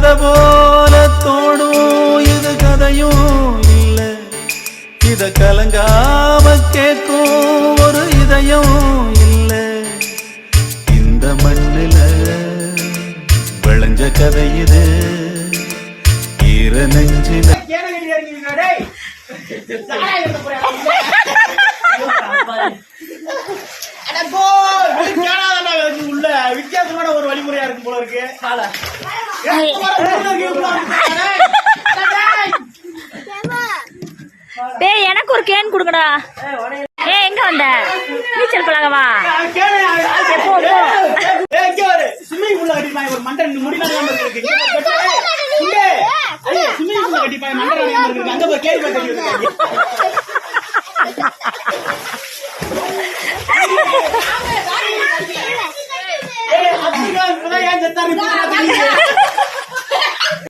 கதை போல தோடும் இது கதையும் இல்ல இத கலங்காம கேட்கும் ஒரு இதயம் இல்ல இந்த மண்ணில விளைஞ்ச கதை இது ஈர நெஞ்சில உள்ள வித்தியாசமான ஒரு வழிமுறையா இருக்கும் போல இருக்கு. டேய் எனக்கு ஒரு கேன் குடுங்கடா. ஏய் எங்க வந்த? நீச்சல் பழகவா? ஸ்விம்மிங் பூல்ல கட்டிப்பாங்க ஒரு மண்டன் முடியலாம் இருக்கு. ஸ்விம்மிங் பூல்ல கட்டிப்பாங்க மண்டன் இருக்கு. அங்க போய் கேரி கட்டி இருக்காங்க. ஏய் அப்படிதான் ஏன் செத்தாரு?